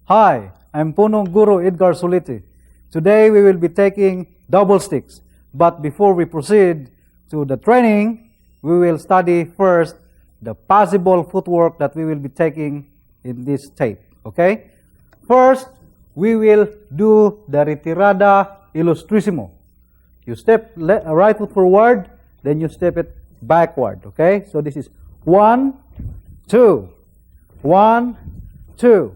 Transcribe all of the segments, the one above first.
Hi, I'm Punong Guru Edgar Soliti. Today we will be taking double sticks. But before we proceed to the training, we will study first the possible footwork that we will be taking in this tape. Okay? First, we will do the retirada illustrissimo. You step right foot forward, then you step it backward. Okay? So this is 1, 2, 1, 2.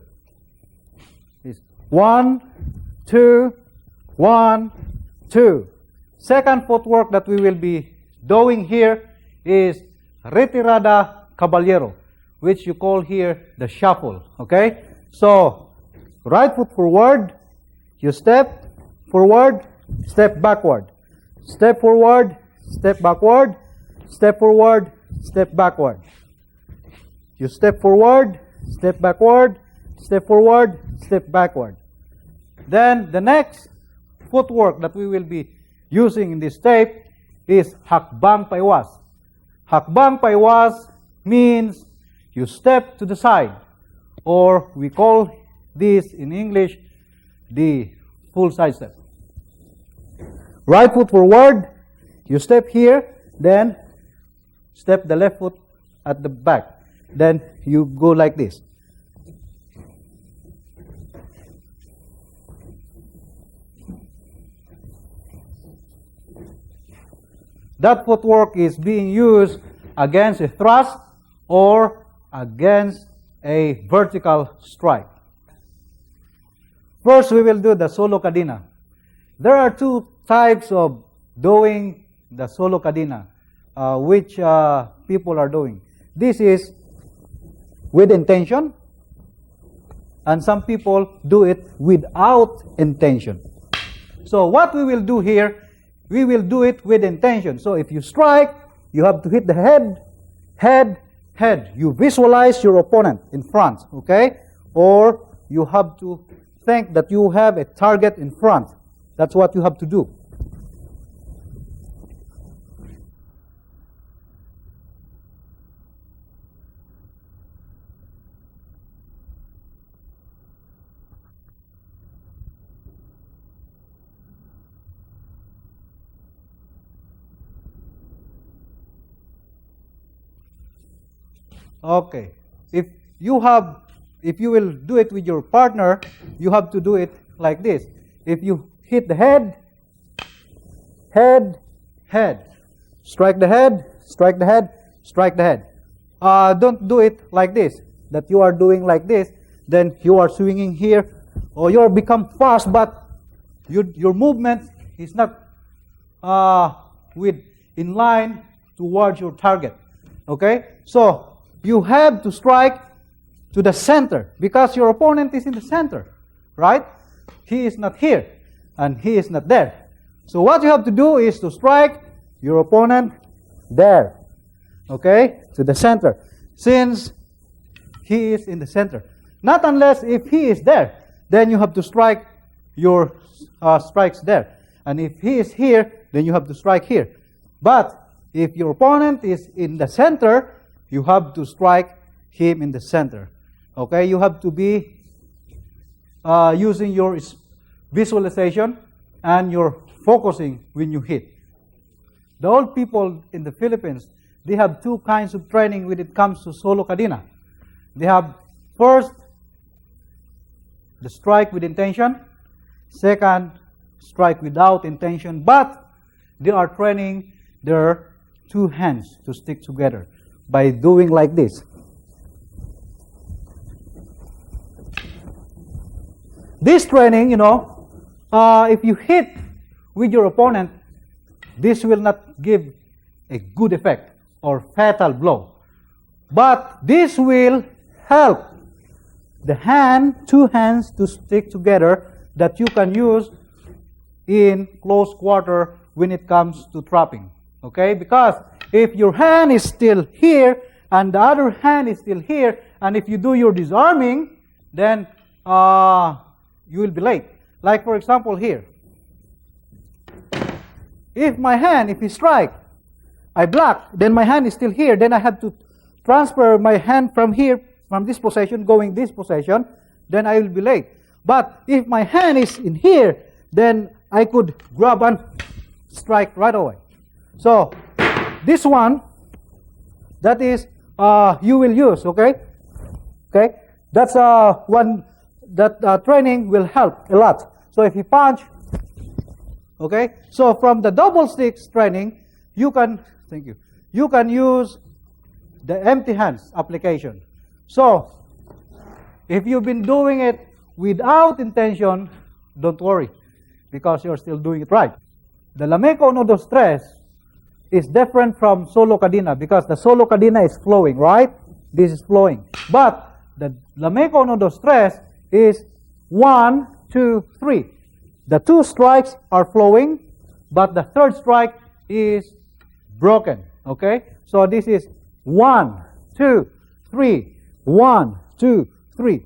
1, 2, 1, 2. Second footwork that we will be doing here is retirada caballero, which you call here the shuffle. Okay? So, right foot forward, you step forward, step backward. Step forward, step backward, step forward, step backward. You step forward, step backward, step forward, step backward. Then the next footwork that we will be using in this tape is hakbang paiwas. Hakbang paiwas means you step to the side, or we call this in English the full side step. Right foot forward, you step here, then step the left foot at the back. Then you go like this. That footwork is being used against a thrust or against a vertical strike. First, we will do the solo kadina. There are two types of doing the solo kadina, which people are doing. This is with intention, and some people do it without intention. So what we will do here, we will do it with intention. So if you strike, you have to hit the head, head, head. You visualize your opponent in front, okay? Or you have to think that you have a target in front. That's what you have to do. Okay. If you will do it with your partner, you have to do it like this. If you hit the head, head, head. Strike the head, strike the head, strike the head. Don't do it like this, that you are doing like this, then you are swinging here, or you become fast, but your movement is not in line towards your target. Okay? So, you have to strike to the center, because your opponent is in the center, right? He is not here, and he is not there. So what you have to do is to strike your opponent there, okay, to the center, since he is in the center. Not unless if he is there, then you have to strike your strikes there. And if he is here, then you have to strike here. But if your opponent is in the center, you have to strike him in the center. Okay, you have to be using your visualization and your focusing when you hit. The old people in the Philippines, they have two kinds of training when it comes to solo kadina. They have first the strike with intention, second strike without intention, but they are training their two hands to stick together by doing like this. This training, if you hit with your opponent, this will not give a good effect or fatal blow. But this will help the two hands to stick together, that you can use in close quarter when it comes to trapping. Okay? Because if your hand is still here and the other hand is still here, and if you do your disarming, then you will be late. Like for example here. If he strike, I block, then my hand is still here, then I have to transfer my hand from here, from this position, going this position, then I will be late. But if my hand is in here, then I could grab and strike right away. So this one, that is you will use, okay? Okay, that's one that training will help a lot. So if you punch, okay. So from the double sticks training, you can you can use the empty hands application. So if you've been doing it without intention, don't worry, because you're still doing it right. The Lameco no dos tres is different from solo kadina because the solo kadina is flowing, right? This is flowing. But the Lameco no dos tres is 1, 2, 3. The 2 strikes are flowing, but the 3rd strike is broken. Okay? So this is 1, 2, 3, 1, 2, 3.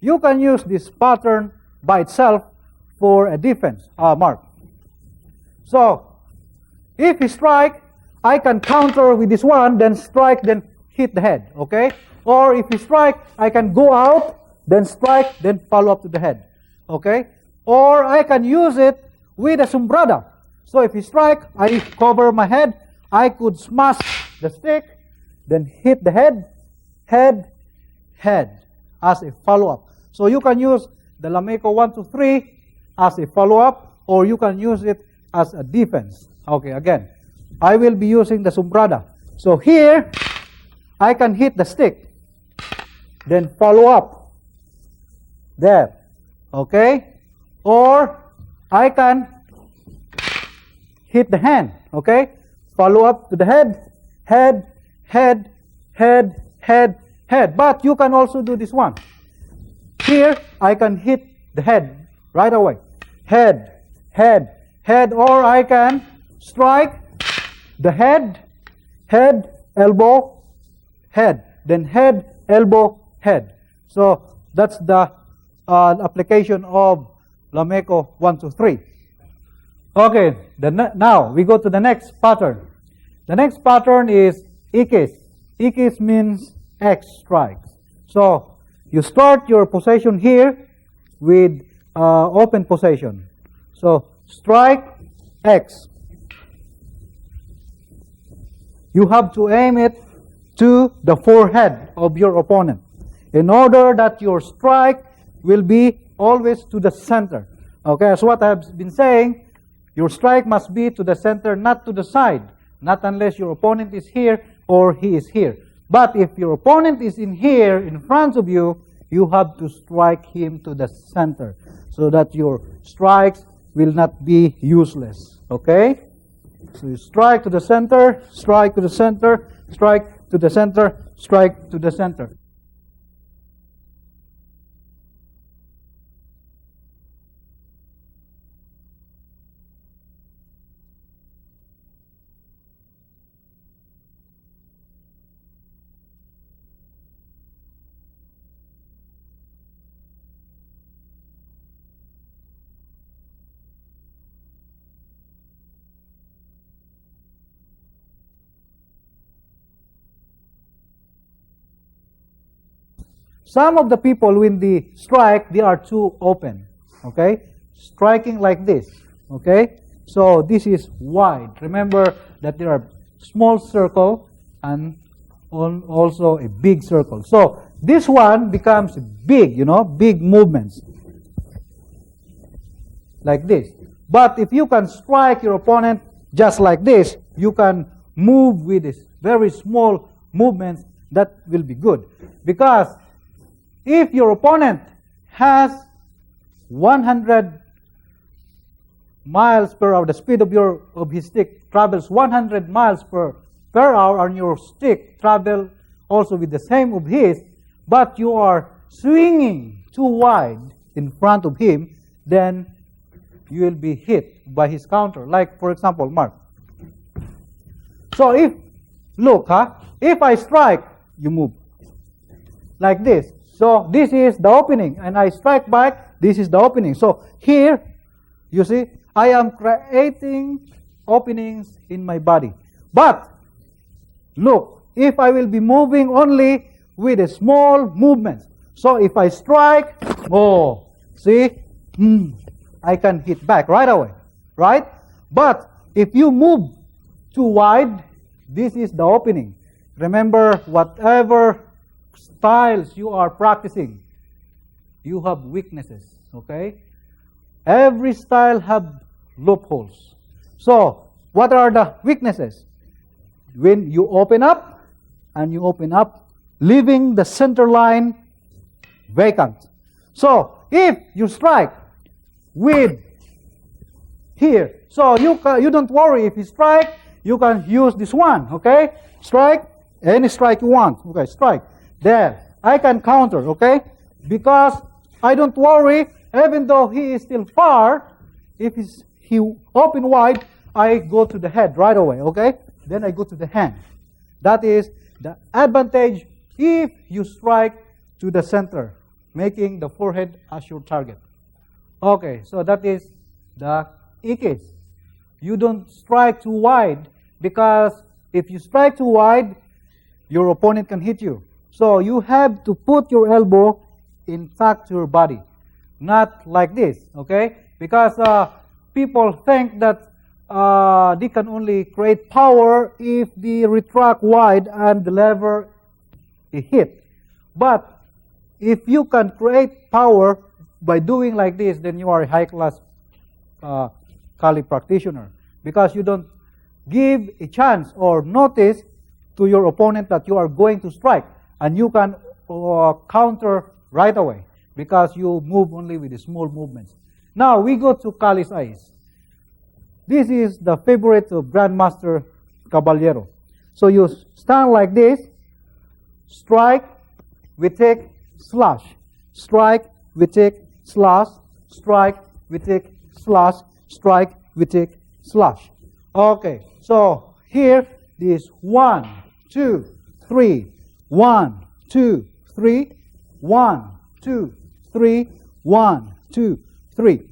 You can use this pattern by itself for a defense, mark. So, if he strike, I can counter with this one, then strike, then hit the head, okay? Or if he strike, I can go out, then strike, then follow up to the head, okay? Or I can use it with a sombrada. So if he strike, I cover my head, I could smash the stick, then hit the head, head, as a follow-up. So you can use the Lameco 1, 2, 3 as a follow-up, or you can use it as a defense. Okay, again, I will be using the sombrada. So here, I can hit the stick, then follow up, there, okay? Or I can hit the hand, okay? Follow up to the head, head. But you can also do this one. Here, I can hit the head right away. Head, or I can strike the head, elbow, head. Then head, elbow, head. So that's the application of Lameco 1, 2, 3. Okay, now we go to the next pattern. The next pattern is Ikis. Ikis means X strikes. So you start your possession here with open possession. So strike X. You have to aim it to the forehead of your opponent in order that your strike will be always to the center. Okay, as what I've been saying, your strike must be to the center, not to the side. Not unless your opponent is here or he is here. But if your opponent is in here, in front of you, you have to strike him to the center so that your strikes will not be useless. Okay? So you strike to the center, strike to the center, strike to the center, strike to the center. Some of the people, when they strike, they are too open, okay? Striking like this, okay? So this is wide. Remember that there are small circle and also a big circle. So this one becomes big, big movements, like this. But if you can strike your opponent just like this, you can move with this very small movements, that will be good. Because if your opponent has 100 miles per hour, the speed of his stick travels 100 miles per hour, and your stick travel also with the same of his, but you are swinging too wide, in front of him, then you will be hit by his counter. Like, for example, Mark. So if, look, if I strike, you move. Like this. So this is the opening, and I strike back, this is the opening. So here, you see, I am creating openings in my body. But, look, if I will be moving only with a small movement. So if I strike, oh, see, I can hit back right away, right? But if you move too wide, this is the opening. Remember, whatever styles you are practicing, you have weaknesses, okay? Every style have loopholes. So, what are the weaknesses? When you open up, and you open up, leaving the center line vacant. So, if you strike with here, so you don't worry if you strike, you can use this one, okay? Strike, any strike you want, okay, strike. There, I can counter, okay? Because I don't worry, even though he is still far, if he open wide, I go to the head right away, okay? Then I go to the hand. That is the advantage if you strike to the center, making the forehead as your target. Okay, so that is the Ikis. You don't strike too wide, because if you strike too wide, your opponent can hit you. So you have to put your elbow intact to your body, not like this, okay? Because people think that they can only create power if they retract wide and the lever is hit. But if you can create power by doing like this, then you are a high-class Kali practitioner, because you don't give a chance or notice to your opponent that you are going to strike, and you can counter right away because you move only with the small movements. Now we go to Kali saez. This is the favorite of Grandmaster Caballero. So you stand like this, strike, we take slash, strike, we take slash, strike, we take slash, strike, we take slash. Okay, so here is 1, 2, 3, 1, 2, 3, 1, 2, 3, 1, 2, 3.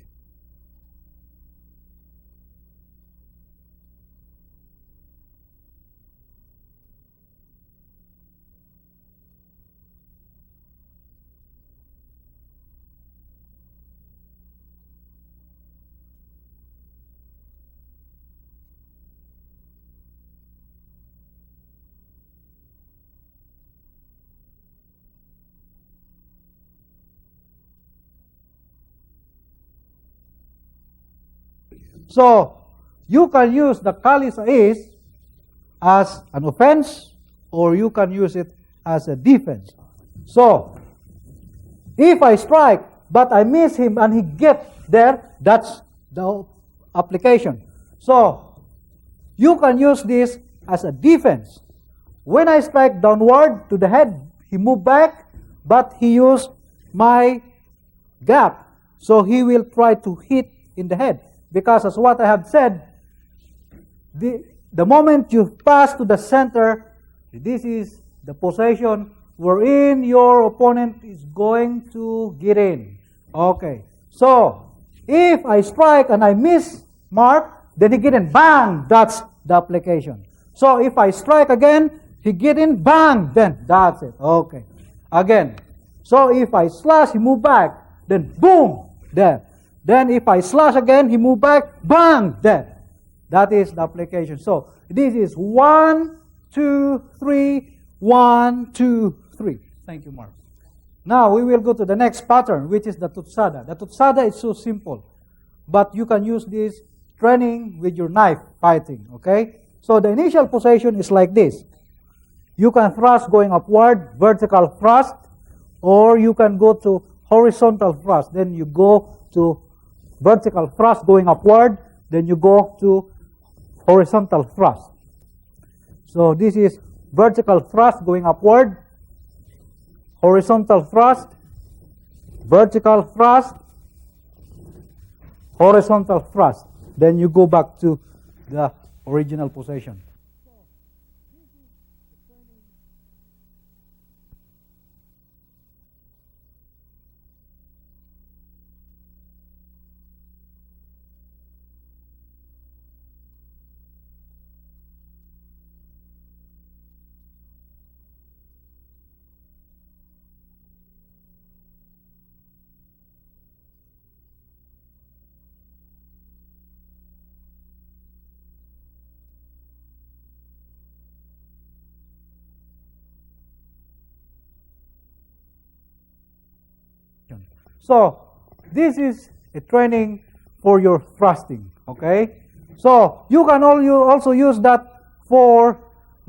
So, you can use the Kali saez as an offense, or you can use it as a defense. So, if I strike, but I miss him and he gets there, that's the application. So, you can use this as a defense. When I strike downward to the head, he moved back, but he used my gap. So, he will try to hit in the head. Because as what I have said, the moment you pass to the center, this is the position wherein your opponent is going to get in. Okay. So, if I strike and I miss mark, then he get in, bang, that's the application. So, if I strike again, he get in, bang, then that's it. Okay. Again. So, if I slash, he move back, then boom, there. Then if I slash again, he move back, bang, there. That is the application. So this is 1, 2, 3, 1, 2, 3. Thank you, Mark. Now we will go to the next pattern, which is the Totsada. The Totsada is so simple, but you can use this training with your knife fighting, okay? So the initial position is like this. You can thrust going upward, vertical thrust, or you can go to horizontal thrust. Then you go to vertical thrust going upward, then you go to horizontal thrust. So this is vertical thrust going upward, horizontal thrust, vertical thrust, horizontal thrust. Then you go back to the original position. So this is a training for your thrusting, okay? So you can also use that for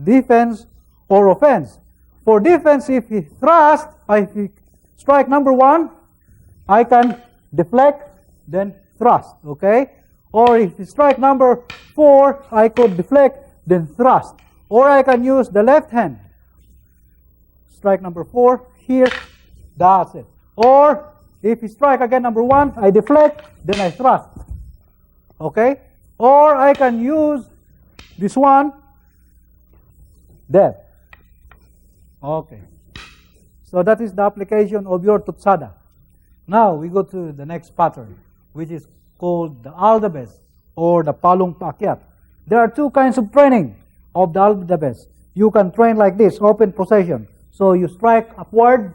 defense or offense. For defense, if he thrust, if he strike number 1, I can deflect, then thrust, okay? Or if he strike number 4, I could deflect, then thrust. Or I can use the left hand. Strike number 4, here, that's it. Or if he strike again number 1, I deflect, then I thrust. Okay? Or I can use this one, there. Okay. So that is the application of your Totsada. Now we go to the next pattern, which is called the Alabis or the palong paakyat. There are two kinds of training of the Alabis. You can train like this, open position. So you strike upward,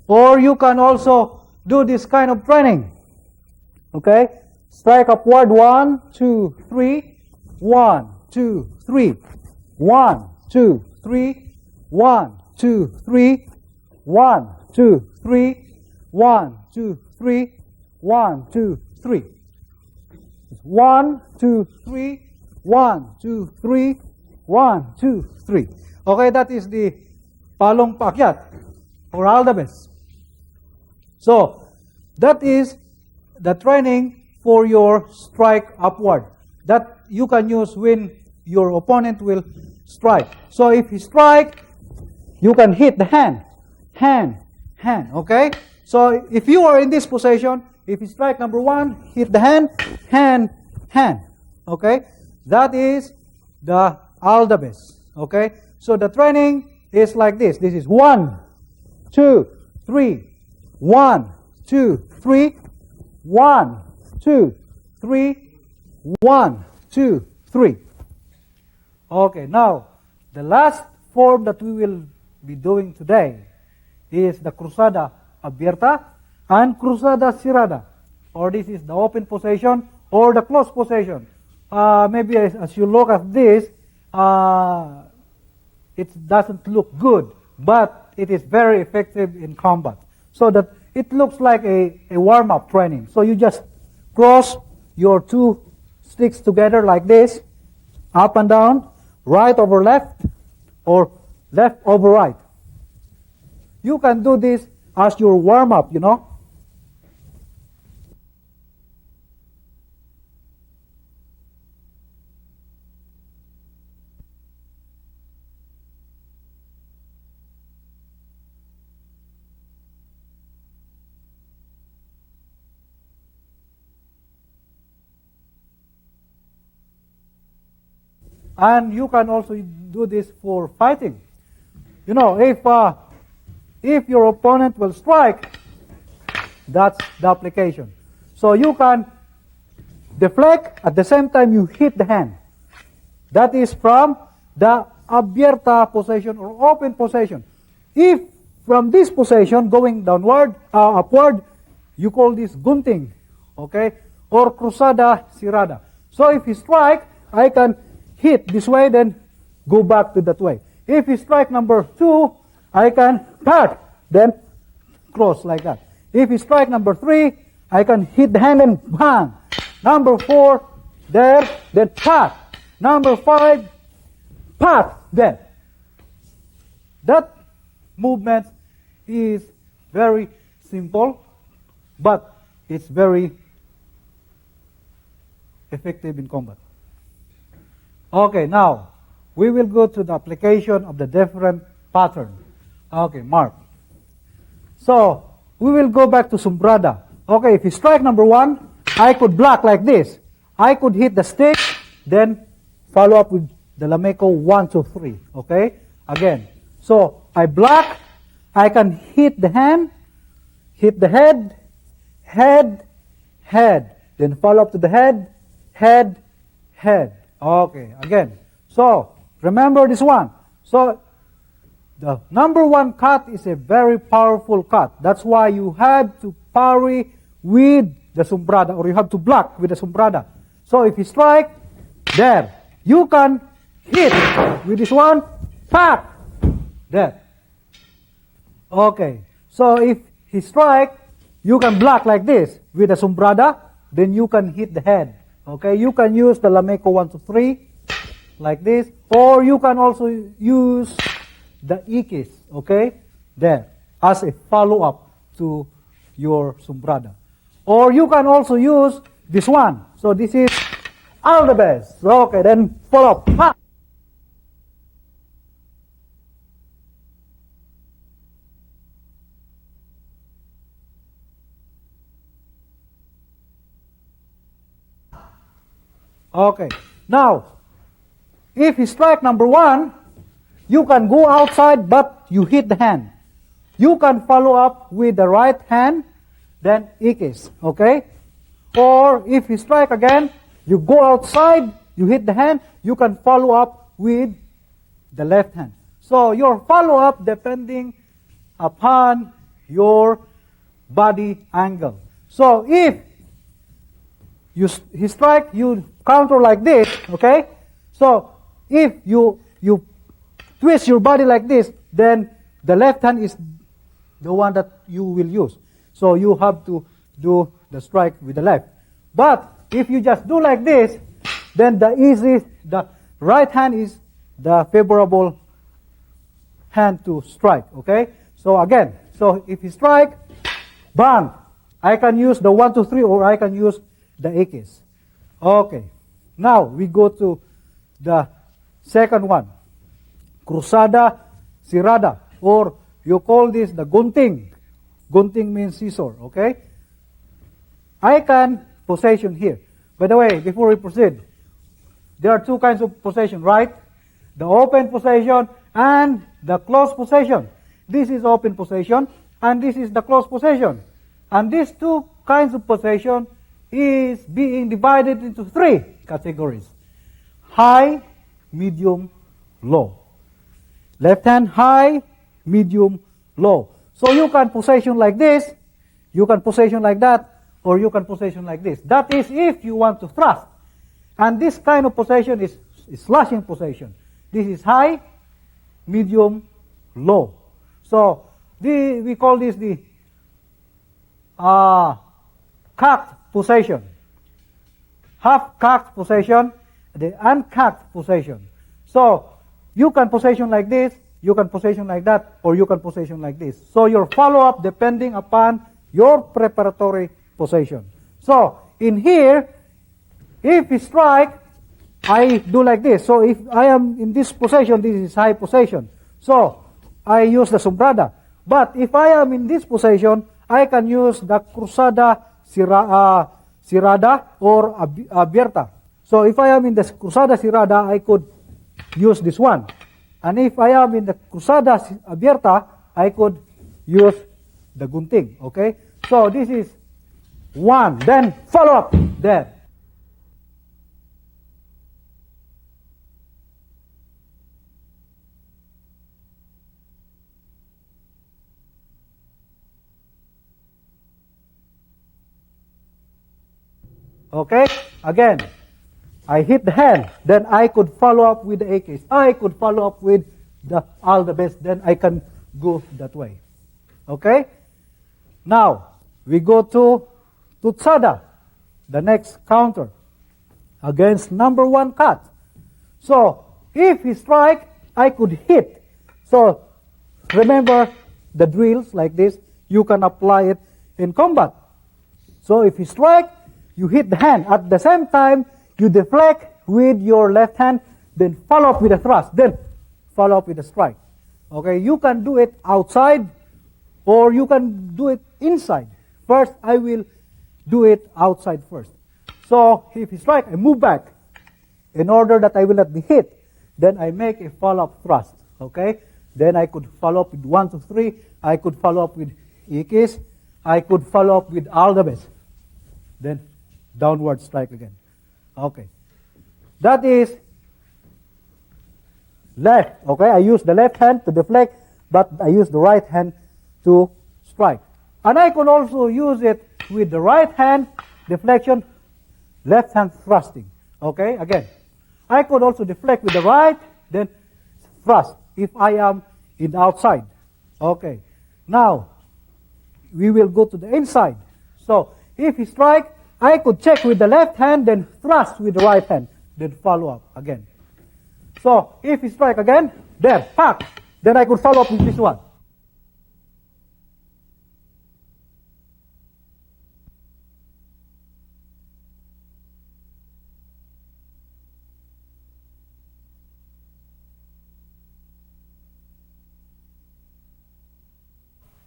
or you can also do this kind of training. Okay? Strike upward, 1, 2, 3, 1, 2, 3, 1, 2, 3, 1, 2, 3, 1, 2, 3, 1, 2, 3, 1, 2, 3. 1, 2, 3, 1, 2, 3, 1, 2, 3. Okay, that is the palong paakyat or Alabis. So, that is the training for your strike upward that you can use when your opponent will strike. So, if he strike, you can hit the hand, okay? So, if you are in this position, if you strike number 1, hit the hand, okay? That is the Alabis, okay? So, the training is like this. This is 1, 2, 3, 1, 2, 3, 1, 2, 3, 1, 2, 3. Okay, now the last form that we will be doing today is the Crosada abierta and Crosada cerrada, or this is the open position or the closed position. Maybe as you look at this, it doesn't look good, but it is very effective in combat. So that it looks like a warm-up training. So you just cross your two sticks together like this, up and down, right over left, or left over right. You can do this as your warm-up, you know. And you can also do this for fighting. You know, if your opponent will strike, that's the application. So you can deflect at the same time you hit the hand. That is from the abierta position or open position. If from this position going downward, upward, you call this gunting, okay, or crosada, sirada. So if he strike, I can hit this way, then go back to that way. If he strike number 2, I can cut, then cross like that. If he strike number 3, I can hit the hand and bang. Number 4, there, then pat. Number 5, pat, then. That movement is very simple, but it's very effective in combat. Okay, now we will go to the application of the different pattern. Okay, mark. So we will go back to sombrada. Okay, if you strike number 1, I could block like this. I could hit the stick, then follow up with the Lameco 1, 2, 3. Okay, again. So I block, I can hit the hand, hit the head, head, head. Then follow up to the head, head, head. Okay, again. So remember this one. So the number 1 cut is a very powerful cut. That's why you have to parry with the sombrada, or you have to block with the sombrada. So if you strike, there. You can hit with this one, pat, there. Okay. So if he strike, you can block like this with the sombrada, then you can hit the head. Okay. You can use the Lameco 1, 2, 3 like this, or you can also use the Ikis, okay, there, as a follow-up to your sombrada. Or you can also use this one. So this is Alabis. Okay, then follow up. Okay, now, if you strike number 1, you can go outside, but you hit the hand. You can follow up with the right hand, then Ikis, okay? Or if you strike again, you go outside, you hit the hand, you can follow up with the left hand. So your follow-up depending upon your body angle. So if he strike, you counter like this, okay? So if you twist your body like this, then the left hand is the one that you will use. So you have to do the strike with the left. But if you just do like this, then the right hand is the favorable hand to strike, okay? So again, so if you strike, bang, I can use the 1, 2, 3, or I can use the Ikis. Okay, now we go to the second one, Crosada, Sirada, or you call this the gunting. Gunting means scissor, okay? I can possession here. By the way, before we proceed, there are 2 kinds of possession, right? The open possession and the closed possession. This is open possession, and this is the closed possession. And these 2 kinds of possession is being divided into 3 categories. High, medium, low. Left hand high, medium, low. So you can possession like this, you can possession like that, or you can possession like this. That is if you want to thrust. And this kind of possession is slashing possession. This is high, medium, low. So we call this the cocked possession. Half cocked possession, the uncocked possession. So you can possession like this, you can possession like that, or you can possession like this. So your follow-up depending upon your preparatory possession. So in here, if you strike, I do like this. So if I am in this possession, this is high possession. So I use the sombrada. But if I am in this possession, I can use the Crosada, Sirada, or Abierta. So if I am in the Crosada, Sirada, I could use this one. And if I am in the Crosada Abierta, I could use the gunting, okay? So this is 1. Then follow up there. Okay? Again, I hit the hand, then I could follow up with the Ikis. I could follow up with the Alabis, then I can go that way. Okay? Now, we go to Totsada, the next counter, against number 1 cut. So, if he strike, I could hit. So, remember the drills like this, you can apply it in combat. So, if he strike, you hit the hand. At the same time, you deflect with your left hand, then follow up with a thrust, then follow up with a strike. Okay, you can do it outside or you can do it inside. First, I will do it outside first. So, if he strike, I move back in order that I will not be hit. Then I make a follow-up thrust. Okay, then I could follow up with 1, 2, 3. I could follow up with Ikis. I could follow up with Alabis. Then downward strike again. Okay. That is left. Okay, I use the left hand to deflect, but I use the right hand to strike. And I can also use it with the right hand deflection, left hand thrusting. Okay, again. I could also deflect with the right, then thrust if I am in the outside. Okay. Now, we will go to the inside. So, if he strike, I could check with the left hand, then thrust with the right hand, then follow up again. So, if he strike again, there, pack, then I could follow up with this one.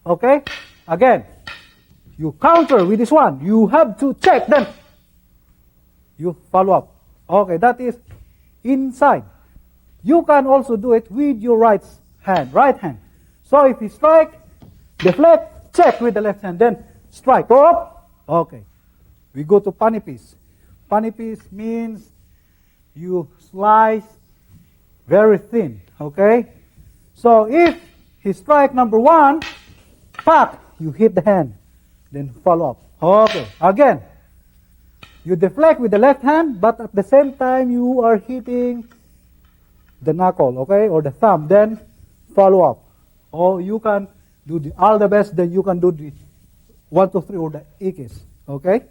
Okay? Again, you counter with this one. You have to check, then you follow up. Okay, that is inside. You can also do it with your right hand. So if you strike, deflect, check with the left hand, then strike. Go up. Okay. We go to panipis. Panipis means you slice very thin. Okay? So if he strike number 1, pack, you hit the hand, then follow up. Okay, again, you deflect with the left hand, but at the same time you are hitting the knuckle, okay, or the thumb, then follow up. Or you can do the Alabis, then you can do the 1, 2, 3 or the Ikis, okay?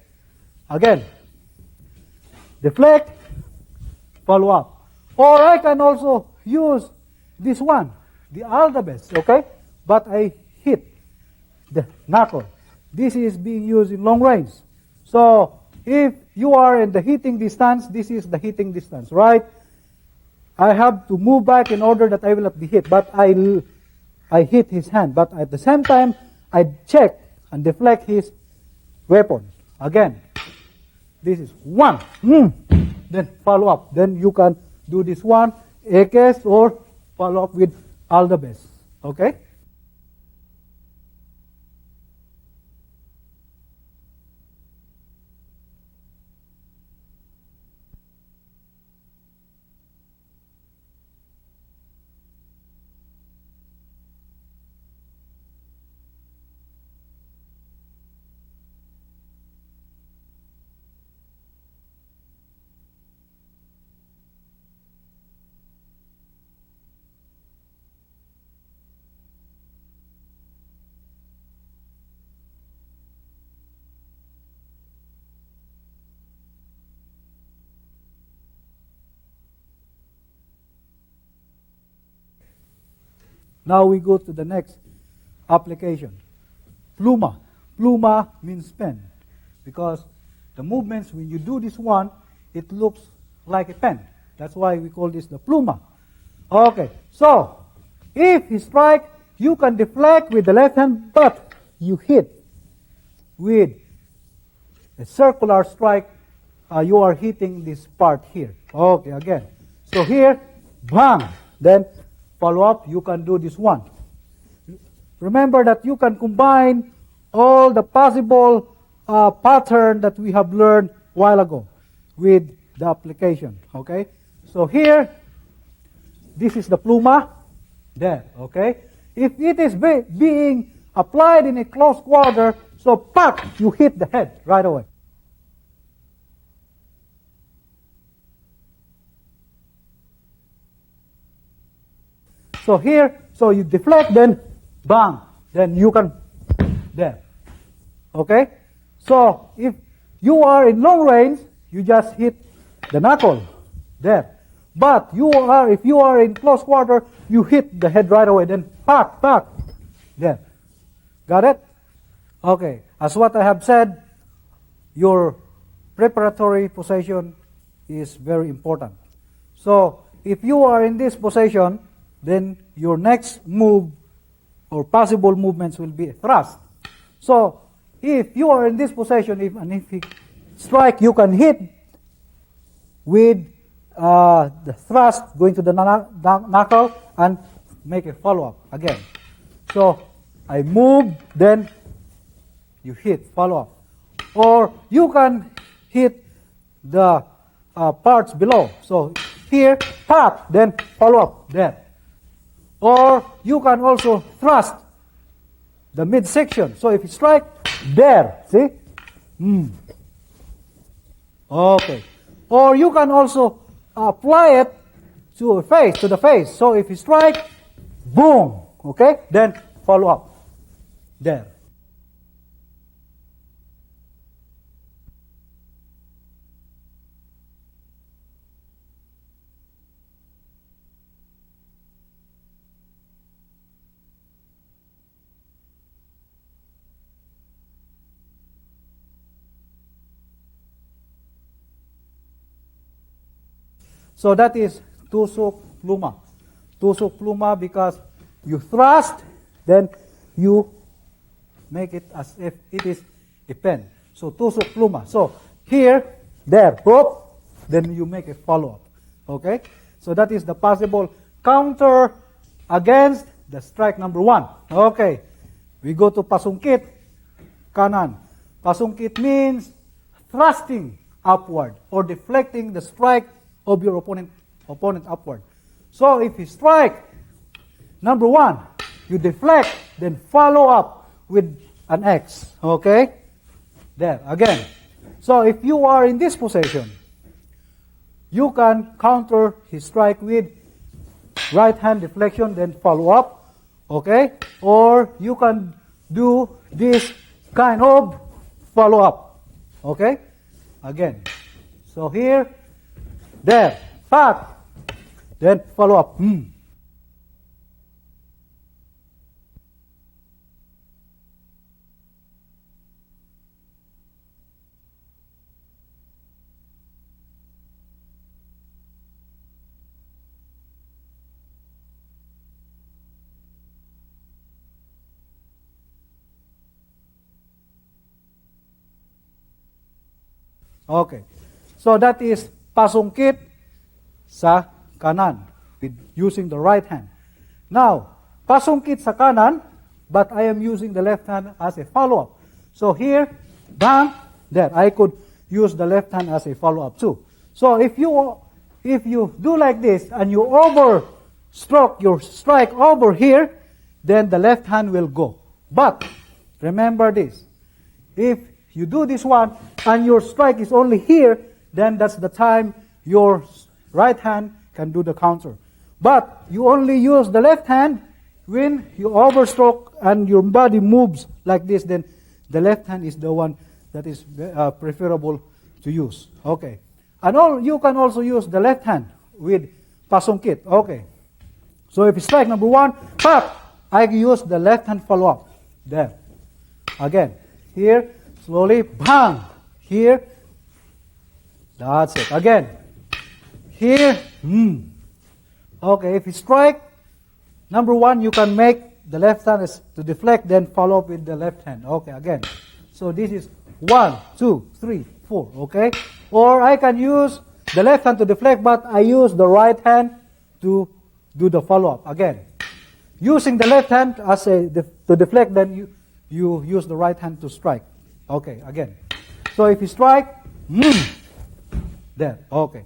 Again, deflect, follow up. Or I can also use this one, the Alabis, okay? But I hit the knuckle. This is being used in long range. So, if you are in the hitting distance, this is the hitting distance, right? I have to move back in order that I will not be hit, but I hit his hand. But at the same time, I check and deflect his weapon. Again, this is 1. Then follow up. Then you can do this one, Ikis, or follow up with Alabis. Okay? Now we go to the next application. Pluma. Pluma means pen. Because the movements, when you do this one, it looks like a pen. That's why we call this the pluma. Okay, so if you strike, you can deflect with the left hand, but you hit with a circular strike, you are hitting this part here. Okay, again. So here, bang, then follow up, you can do this one. Remember that you can combine all the possible pattern that we have learned a while ago with the application. Okay? So here, this is the pluma. There. Okay? If it is being applied in a close quarter, so pack, you hit the head right away. So here, so you deflect, then bang, then you can, there. Okay? So if you are in long range, you just hit the knuckle, there. But if you are in close quarter, you hit the head right away, then pack, there. Got it? Okay. As what I have said, your preparatory position is very important. So if you are in this position, then your next move or possible movements will be a thrust. So if you are in this position, if you strike, you can hit with the thrust going to the knuckle and make a follow-up again. So I move, then you hit, follow-up. Or you can hit the parts below. So here, pack, then follow-up, there. Or you can also thrust the midsection. So if you strike, there, see? Okay. Or you can also apply it to the face. So if you strike, boom, okay? Then follow up, there. So that is tusok pluma. Tusok pluma because you thrust, then you make it as if it is a pen. So tusok pluma. So here, there, whoop, then you make a follow-up. Okay? So that is the possible counter against the strike number 1. Okay. We go to pasungkit, kanan. Pasungkit means thrusting upward or deflecting the strike of your opponent upward. So if you strike, number 1, you deflect, then follow up with an X. Okay? There, again. So if you are in this position, you can counter his strike with right hand deflection, then follow up. Okay? Or you can do this kind of follow up. Okay? Again. So here, there, pack, then follow up. Okay. So that is pasungkit sa kanan with using the right hand. Now, pasungkit sa kanan, but I am using the left hand as a follow-up. So here, bang, there. I could use the left hand as a follow-up too. So if you do like this and you overstroke your strike over here, then the left hand will go. But remember this. If you do this one and your strike is only here, then that's the time your right hand can do the counter. But you only use the left hand when you overstroke and your body moves like this, then the left hand is the one that is preferable to use. Okay. And you can also use the left hand with pasungkit. Okay. So if you strike number 1, pop, I use the left hand follow up. There. Again. Here, slowly, bang. Here. That's it. Again. Here. Okay, if you strike, number 1, you can make the left hand is to deflect, then follow up with the left hand. Okay, again. So this is 1, 2, 3, 4. Okay? Or I can use the left hand to deflect, but I use the right hand to do the follow-up. Again. Using the left hand as to deflect, then you use the right hand to strike. Okay, again. So if you strike, there. Okay.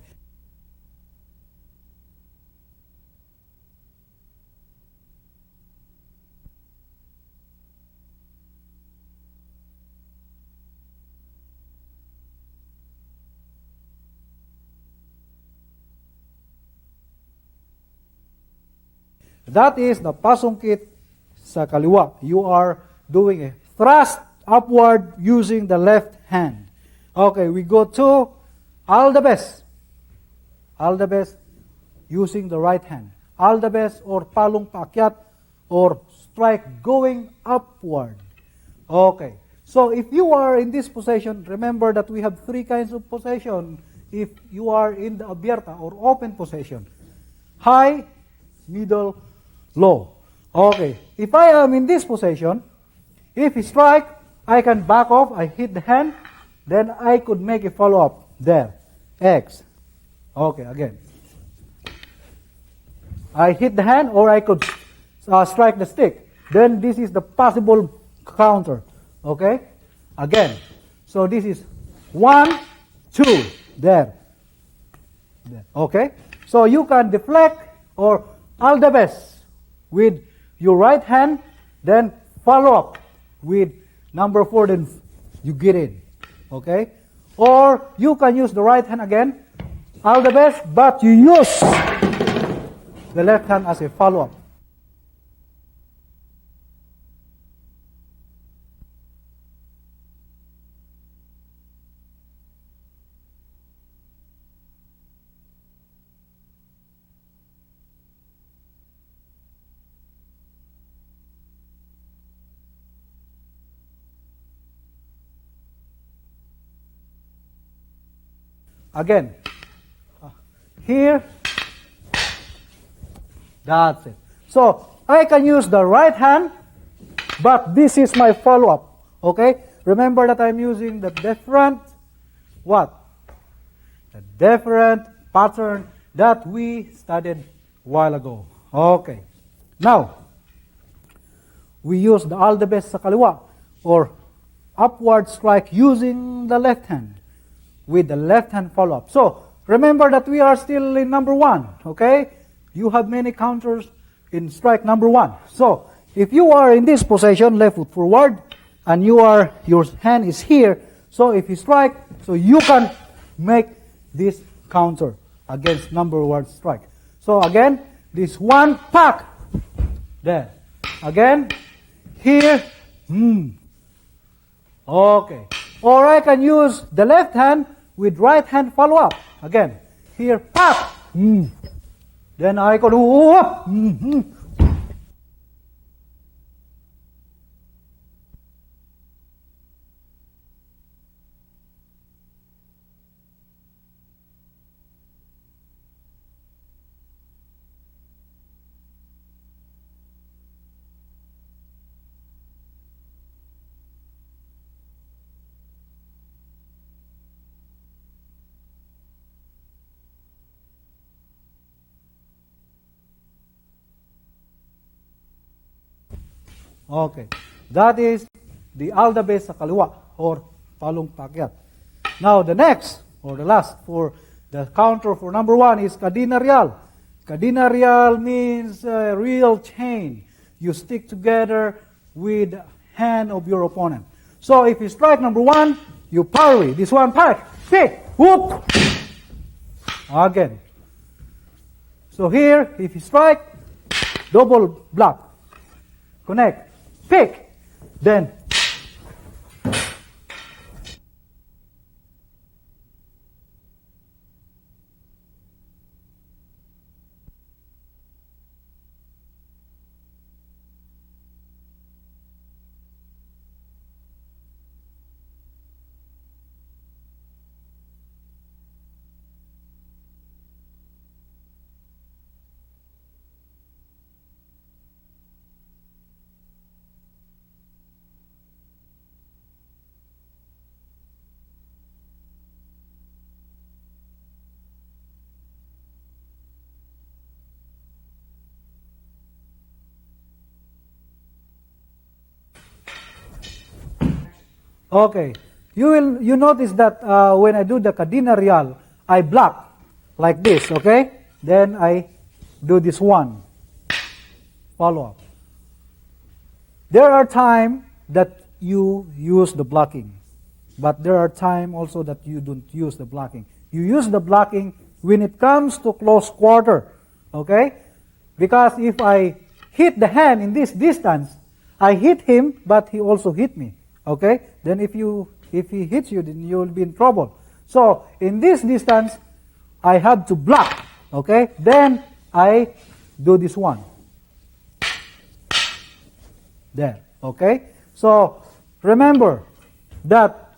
That is the pasungkit sa kaliwa. You are doing a thrust upward using the left hand. Okay, we go to Alabis. Alabis using the right hand. Alabis or palong paakyat or strike going upward. Okay. So if you are in this position, remember that we have three kinds of position if you are in the abierta or open position. High, middle, low. Okay. If I am in this position, if he strike, I can back off, I hit the hand, then I could make a follow-up there. X. Okay, again. I hit the hand or I could strike the stick. Then this is the possible counter. Okay? Again. So this is 1, 2. There. Okay? So you can deflect or Alabis with your right hand, then follow up with number 4, then you get in. Okay? Or you can use the right hand again, Alabis, but you use the left hand as a follow-up. Again, here, that's it. So, I can use the right hand, but this is my follow-up, okay? Remember that I'm using the different, what? The different pattern that we studied a while ago. Okay. Now, we use the Alabis sa kaliwa, or upward strike using the left hand, with the left hand follow-up. So, remember that we are still in number 1, okay? You have many counters in strike number 1. So, if you are in this position, left foot forward, and your hand is here, so if you strike, so you can make this counter against number 1 strike. So again, this one pack, there. Again, here, okay. Or I can use the left hand with right hand follow up. Again, here, pack, Then I can do, Okay, that is the Alabis sa kaliwa or palong pakyat. Now the next or the last for the counter for number 1 is kadina real. Kadina real means real chain. You stick together with the hand of your opponent. So if you strike number 1, you parry. This one pack, pick, whoop. Again. So here, if you strike, double block, connect. Pick, then okay, you notice that when I do the kadina real, I block like this, okay? Then I do this one, follow up. There are times that you use the blocking, but there are times also that you don't use the blocking. You use the blocking when it comes to close quarter, okay? Because if I hit the hand in this distance, I hit him, but he also hit me. Okay? Then if he hits you, then you will be in trouble. So in this distance, I have to block. Okay? Then I do this one. There. Okay? So remember that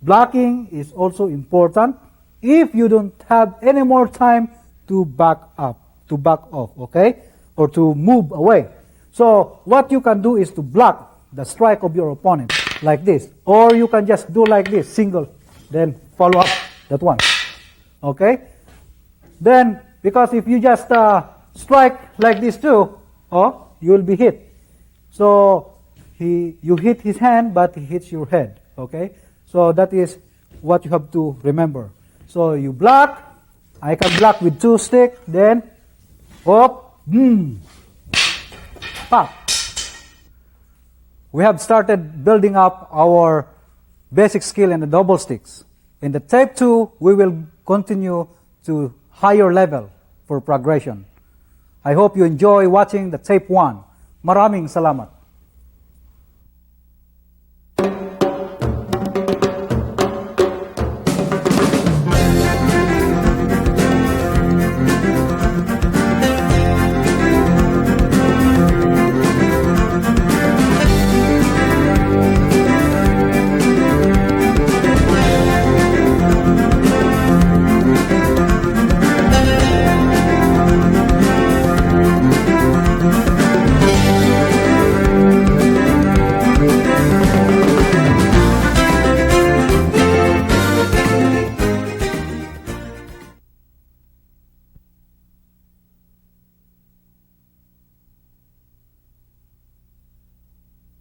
blocking is also important if you don't have any more time to back up, to back off, okay? Or to move away. So what you can do is to block the strike of your opponent like this. Or you can just do like this, single, then follow up that one. Okay? Then, because if you just strike like this too, you will be hit. So you hit his hand, but he hits your head. Okay? So that is what you have to remember. So you block. I can block with 2 sticks. Then, boom, pop. We have started building up our basic skill in the double sticks. In the tape 2, we will continue to higher level for progression. I hope you enjoy watching the tape 1. Maraming salamat.